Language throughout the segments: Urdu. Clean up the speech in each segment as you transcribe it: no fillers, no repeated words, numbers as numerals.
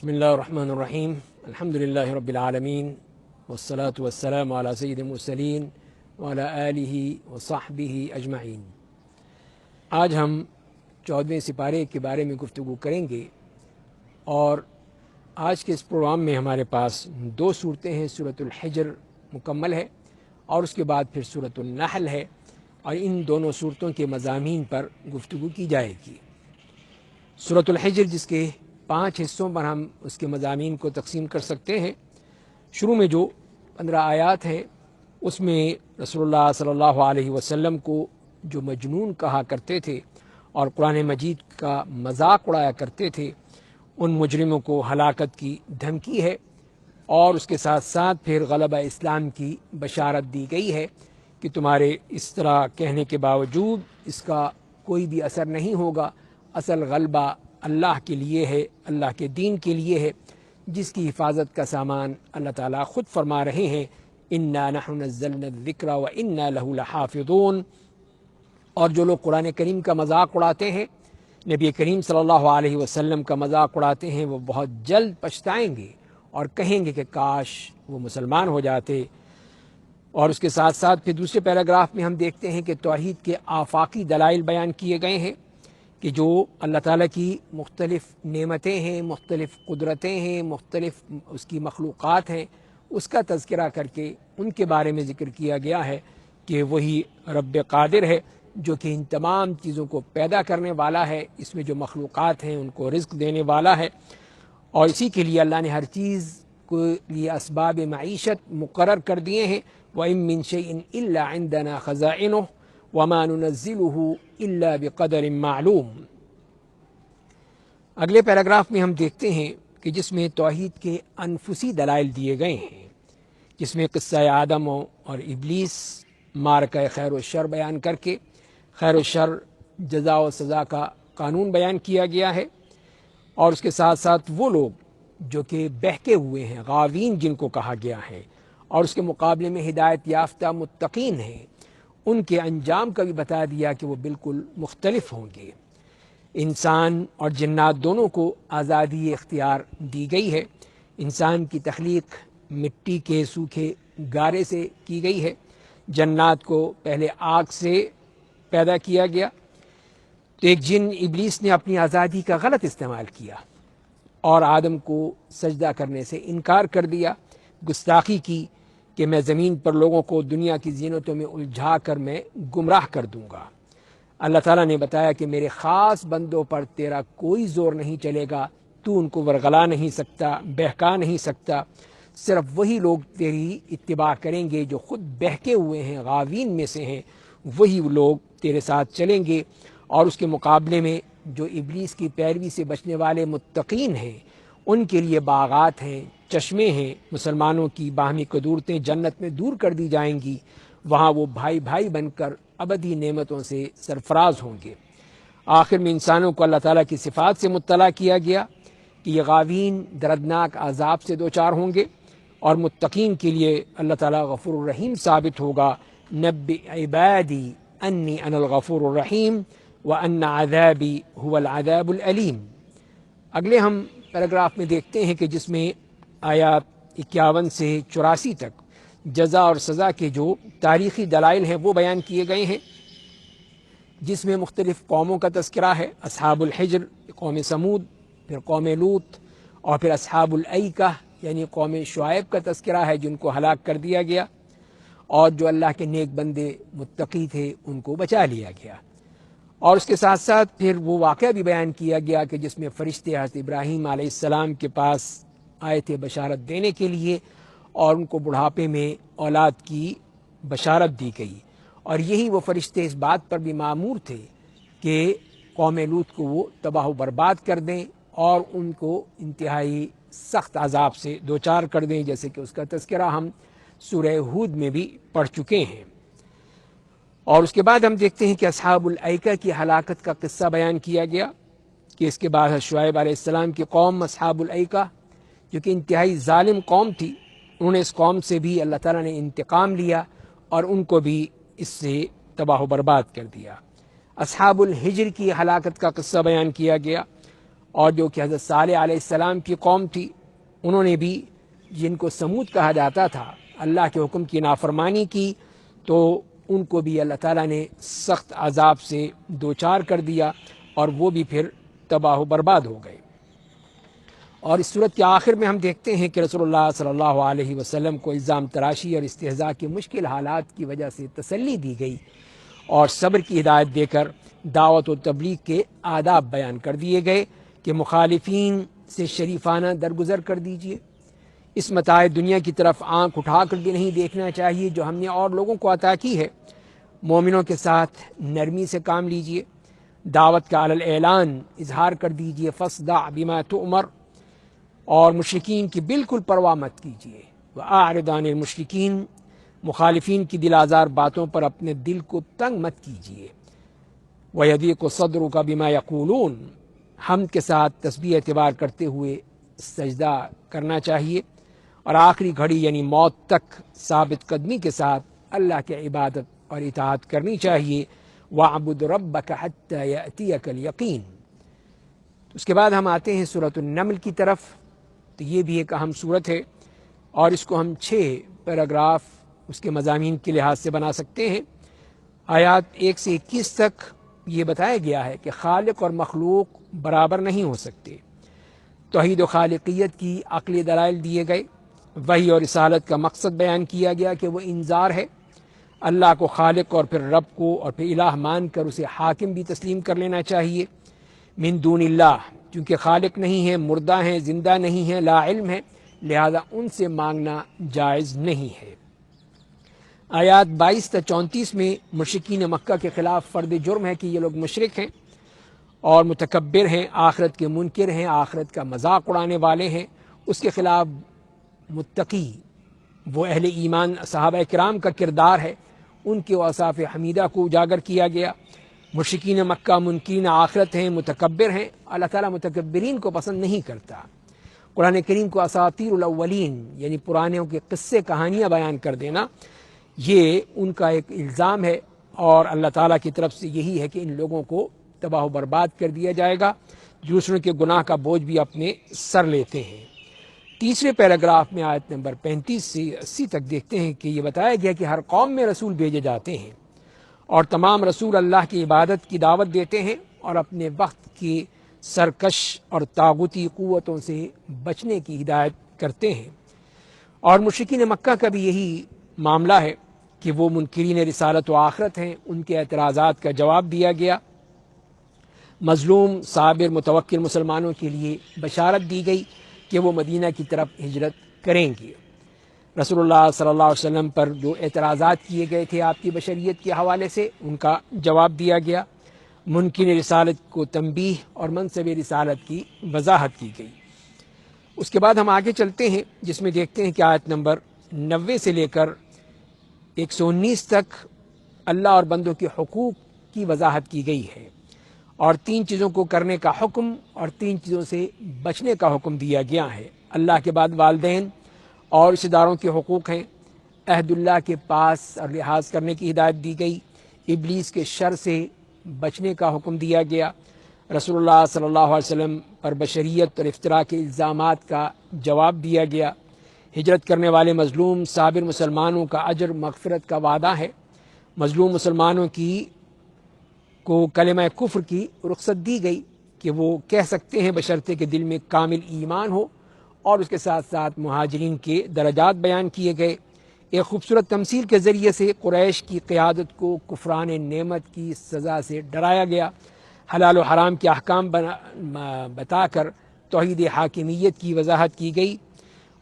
بسم اللہ الرحمن الرحیم الحمد للہ رب العالمین والصلاة والسلام علی سید المرسلین وعلی آلہ وصحبہ اجمعین۔ آج ہم 14ویں سپارے کے بارے میں گفتگو کریں گے، اور آج کے اس پروگرام میں ہمارے پاس 2 صورتیں ہیں۔ سورۃ الحجر مکمل ہے اور اس کے بعد پھر سورۃ النحل ہے، اور ان دونوں صورتوں کے مضامین پر گفتگو کی جائے گی۔ سورۃ الحجر جس کے 5 حصوں پر ہم اس کے مضامین کو تقسیم کر سکتے ہیں۔ شروع میں جو 15 آیات ہیں اس میں رسول اللہ صلی اللہ علیہ وسلم کو جو مجنون کہا کرتے تھے اور قرآن مجید کا مذاق اڑایا کرتے تھے، ان مجرموں کو ہلاکت کی دھمکی ہے، اور اس کے ساتھ ساتھ پھر غلبہ اسلام کی بشارت دی گئی ہے کہ تمہارے اس طرح کہنے کے باوجود اس کا کوئی بھی اثر نہیں ہوگا۔ اصل غلبہ اللہ کے لیے ہے، اللہ کے دین کے لیے ہے، جس کی حفاظت کا سامان اللہ تعالیٰ خود فرما رہے ہیں، انا نحن نزلنا الذکر وانا لہ لحافظون۔ اور جو لوگ قرآن کریم کا مذاق اڑاتے ہیں، نبی کریم صلی اللہ علیہ وسلم کا مذاق اڑاتے ہیں، وہ بہت جلد پچھتائیں گے اور کہیں گے کہ کاش وہ مسلمان ہو جاتے۔ اور اس کے ساتھ ساتھ پھر دوسرے پیراگراف میں ہم دیکھتے ہیں کہ توحید کے آفاقی دلائل بیان کیے گئے ہیں، کہ جو اللہ تعالیٰ کی مختلف نعمتیں ہیں، مختلف قدرتیں ہیں، مختلف اس کی مخلوقات ہیں، اس کا تذکرہ کر کے ان کے بارے میں ذکر کیا گیا ہے کہ وہی رب قادر ہے جو کہ ان تمام چیزوں کو پیدا کرنے والا ہے، اس میں جو مخلوقات ہیں ان کو رزق دینے والا ہے، اور اسی کے لیے اللہ نے ہر چیز کو لیے اسباب معیشت مقرر کر دیے ہیں۔ وَإِن مِّن شَيْءٍ إِلَّا عِندَنَا خَزَائِنُهُ وَمَا نُنَزِّلُهُ إِلَّا بِقَدَرٍ معلوم۔ اگلے پیراگراف میں ہم دیکھتے ہیں کہ جس میں توحید کے انفسی دلائل دیے گئے ہیں، جس میں قصہ آدم اور ابلیس، معرکہ خیر و شر بیان کر کے خیر و شر، جزا و سزا کا قانون بیان کیا گیا ہے، اور اس کے ساتھ ساتھ وہ لوگ جو کہ بہکے ہوئے ہیں، غاوین جن کو کہا گیا ہے، اور اس کے مقابلے میں ہدایت یافتہ متقین ہیں، ان کے انجام کا بھی بتا دیا کہ وہ بالکل مختلف ہوں گے۔ انسان اور جنات دونوں کو آزادی اختیار دی گئی ہے۔ انسان کی تخلیق مٹی کے سوکھے گارے سے کی گئی ہے، جنات کو پہلے آگ سے پیدا کیا گیا۔ تو ایک جن ابلیس نے اپنی آزادی کا غلط استعمال کیا اور آدم کو سجدہ کرنے سے انکار کر دیا، گستاخی کی کہ میں زمین پر لوگوں کو دنیا کی زینتوں میں الجھا کر میں گمراہ کر دوں گا۔ اللہ تعالیٰ نے بتایا کہ میرے خاص بندوں پر تیرا کوئی زور نہیں چلے گا، تو ان کو ورغلا نہیں سکتا، بہکا نہیں سکتا، صرف وہی لوگ تیری اتباع کریں گے جو خود بہکے ہوئے ہیں، غاوین میں سے ہیں، وہی لوگ تیرے ساتھ چلیں گے۔ اور اس کے مقابلے میں جو ابلیس کی پیروی سے بچنے والے متقین ہیں، ان کے لیے باغات ہیں، چشمے ہیں، مسلمانوں کی باہمی قدورتیں جنت میں دور کر دی جائیں گی، وہاں وہ بھائی بھائی بن کر ابدی نعمتوں سے سرفراز ہوں گے۔ آخر میں انسانوں کو اللہ تعالیٰ کی صفات سے مطلع کیا گیا کہ یہ غاوین دردناک عذاب سے دوچار ہوں گے، اور متقین کے لیے اللہ تعالیٰ غفور الرحیم ثابت ہوگا۔ نبئ عبادی انی انا الغفور الرحیم وان عذابی هو العذاب العلیم۔ اگلے ہم پیراگراف میں دیکھتے ہیں کہ جس میں آیات 51 سے 84 تک جزا اور سزا کے جو تاریخی دلائل ہیں وہ بیان کیے گئے ہیں، جس میں مختلف قوموں کا تذکرہ ہے۔ اصحاب الحجر قوم سمود، پھر قوم لوط، اور پھر اصحاب الایکہ یعنی قوم شعیب کا تذکرہ ہے جن کو ہلاک کر دیا گیا، اور جو اللہ کے نیک بندے متقی تھے ان کو بچا لیا گیا۔ اور اس کے ساتھ ساتھ پھر وہ واقعہ بھی بیان کیا گیا کہ جس میں فرشتے حضرت ابراہیم علیہ السلام کے پاس آئے تھے بشارت دینے کے لیے، اور ان کو بڑھاپے میں اولاد کی بشارت دی گئی، اور یہی وہ فرشتے اس بات پر بھی مامور تھے کہ قوم لوط کو وہ تباہ و برباد کر دیں اور ان کو انتہائی سخت عذاب سے دوچار کر دیں، جیسے کہ اس کا تذکرہ ہم سورہ ہود میں بھی پڑھ چکے ہیں۔ اور اس کے بعد ہم دیکھتے ہیں کہ اصحاب الایکہ کی ہلاکت کا قصہ بیان کیا گیا، کہ اس کے بعد شعیب علیہ السلام کی قوم اصحاب الایکہ جو کہ انتہائی ظالم قوم تھی، انہوں نے اس قوم سے بھی اللہ تعالیٰ نے انتقام لیا اور ان کو بھی اس سے تباہ و برباد کر دیا۔ اصحاب الحجر کی ہلاکت کا قصہ بیان کیا گیا، اور جو کہ حضرت صالح علیہ السلام کی قوم تھی، انہوں نے بھی، جن کو سمود کہا جاتا تھا، اللہ کے حکم کی نافرمانی کی، تو ان کو بھی اللہ تعالیٰ نے سخت عذاب سے دوچار کر دیا اور وہ بھی پھر تباہ و برباد ہو گئے۔ اور اس صورت کے آخر میں ہم دیکھتے ہیں کہ رسول اللہ صلی اللہ علیہ وسلم کو الزام تراشی اور استہزاء کی مشکل حالات کی وجہ سے تسلی دی گئی اور صبر کی ہدایت دے کر دعوت و تبلیغ کے آداب بیان کر دیے گئے کہ مخالفین سے شریفانہ درگزر کر دیجیے، اس متاع دنیا کی طرف آنکھ اٹھا کر بھی نہیں دیکھنا چاہیے جو ہم نے اور لوگوں کو عطا کی ہے، مومنوں کے ساتھ نرمی سے کام لیجیے، دعوت کا علی الاعلان اظہار کر دیجیے، فاصدع بما تؤمر، اور مشرکین کی بالکل پرواہ مت کیجیے، وَأَعْرِضْ عَنِ الْمُشْرِكِينَ، مخالفین کی دل آزار باتوں پر اپنے دل کو تنگ مت کیجیے، وَيَضِيقُ صَدْرُكَ بِمَا يَقُولُونَ، حمد کے ساتھ تسبیح اعتبار کرتے ہوئے سجدہ کرنا چاہیے، اور آخری گھڑی یعنی موت تک ثابت قدمی کے ساتھ اللہ کی عبادت اور اطاعت کرنی چاہیے، وَاعْبُدْ رَبَّكَ حَتَّى يَأْتِيَكَ الْيَقِينُ۔ اس کے بعد ہم آتے ہیں سورۃ النمل کی طرف، تو یہ بھی ایک اہم سورت ہے اور اس کو ہم 6 پیراگراف اس کے مضامین کے لحاظ سے بنا سکتے ہیں۔ آیات 1 سے 21 تک یہ بتایا گیا ہے کہ خالق اور مخلوق برابر نہیں ہو سکتے، توحید و خالقیت کی عقلی دلائل دیے گئے، وحی اور رسالت کا مقصد بیان کیا گیا کہ وہ انذار ہے، اللہ کو خالق اور پھر رب کو اور پھر الہ مان کر اسے حاکم بھی تسلیم کر لینا چاہیے، من دون اللہ، کیونکہ خالق نہیں ہیں، مردہ ہیں، زندہ نہیں ہیں، لا علم ہے، لہذا ان سے مانگنا جائز نہیں ہے۔ آیات 22 تا 34 میں مشرکین مکہ کے خلاف فرد جرم ہے کہ یہ لوگ مشرک ہیں اور متکبر ہیں، آخرت کے منکر ہیں، آخرت کا مذاق اڑانے والے ہیں، اس کے خلاف متقی وہ اہل ایمان صحابہ کرام کا کردار ہے، ان کے اوصاف حمیدہ کو اجاگر کیا گیا۔ مشرکین مکہ منکرین آخرت ہیں، متکبر ہیں، اللہ تعالیٰ متکبرین کو پسند نہیں کرتا۔ قرآن کریم کو اساطیر الاولین یعنی پرانوں کے قصے کہانیاں بیان کر دینا، یہ ان کا ایک الزام ہے، اور اللہ تعالیٰ کی طرف سے یہی ہے کہ ان لوگوں کو تباہ و برباد کر دیا جائے گا، دوسروں کے گناہ کا بوجھ بھی اپنے سر لیتے ہیں۔ تیسرے پیراگراف میں آیت نمبر 35 سے 80 تک دیکھتے ہیں کہ یہ بتایا گیا کہ ہر قوم میں رسول بھیجے جاتے ہیں اور تمام رسول اللہ کی عبادت کی دعوت دیتے ہیں اور اپنے وقت کی سرکش اور طاغوتی قوتوں سے بچنے کی ہدایت کرتے ہیں۔ اور مشرکین مکہ کا بھی یہی معاملہ ہے کہ وہ منکرین رسالت و آخرت ہیں، ان کے اعتراضات کا جواب دیا گیا، مظلوم صابر متوکل مسلمانوں کے لیے بشارت دی گئی کہ وہ مدینہ کی طرف ہجرت کریں گے۔ رسول اللہ صلی اللہ علیہ وسلم پر جو اعتراضات کیے گئے تھے آپ کی بشریت کے حوالے سے، ان کا جواب دیا گیا، منکر رسالت کو تنبیہ اور منصب رسالت کی وضاحت کی گئی۔ اس کے بعد ہم آگے چلتے ہیں جس میں دیکھتے ہیں کہ آیت نمبر 90 سے لے کر 119 تک اللہ اور بندوں کے حقوق کی وضاحت کی گئی ہے، اور 3 چیزوں کو کرنے کا حکم اور 3 چیزوں سے بچنے کا حکم دیا گیا ہے۔ اللہ کے بعد والدین اور رشتہ داروں کے حقوق ہیں، عہد اللہ کے پاس اور لحاظ کرنے کی ہدایت دی گئی، ابلیس کے شر سے بچنے کا حکم دیا گیا، رسول اللہ صلی اللہ علیہ وسلم پر بشریت اور افطراء کے الزامات کا جواب دیا گیا، ہجرت کرنے والے مظلوم صابر مسلمانوں کا اجر مغفرت کا وعدہ ہے، مظلوم مسلمانوں کو کلمہ کفر کی رخصت دی گئی کہ وہ کہہ سکتے ہیں بشرطے کہ دل میں کامل ایمان ہو، اور اس کے ساتھ ساتھ مہاجرین کے درجات بیان کیے گئے۔ ایک خوبصورت تمثیل کے ذریعے سے قریش کی قیادت کو کفران نعمت کی سزا سے ڈرایا گیا، حلال و حرام کے احکام بتا کر توحید حاکمیت کی وضاحت کی گئی،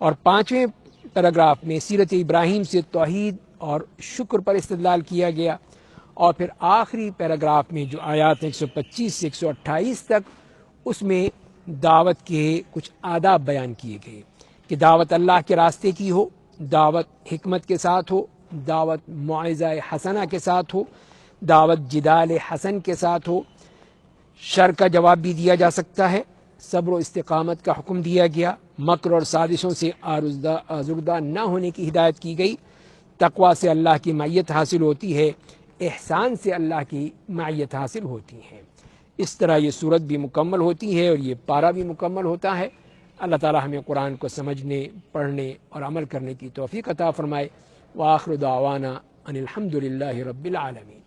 اور 5ویں پیراگراف میں سیرت ابراہیم سے توحید اور شکر پر استدلال کیا گیا، اور پھر آخری پیراگراف میں جو آیات 125 سے 128 تک، اس میں دعوت کے کچھ آداب بیان کیے گئے کہ دعوت اللہ کے راستے کی ہو، دعوت حکمت کے ساتھ ہو، دعوت موعظہ حسنہ کے ساتھ ہو، دعوت جدال حسن کے ساتھ ہو، شر کا جواب بھی دیا جا سکتا ہے، صبر و استقامت کا حکم دیا گیا، مکر اور سازشوں سے آزردہ نہ ہونے کی ہدایت کی گئی، تقوی سے اللہ کی معیت حاصل ہوتی ہے، احسان سے اللہ کی معیت حاصل ہوتی ہے، اس طرح یہ صورت بھی مکمل ہوتی ہے اور یہ پارہ بھی مکمل ہوتا ہے۔ اللہ تعالی ہمیں قرآن کو سمجھنے، پڑھنے اور عمل کرنے کی توفیق عطا فرمائے۔ وآخر دعوانا ان الحمد للہ رب العالمین۔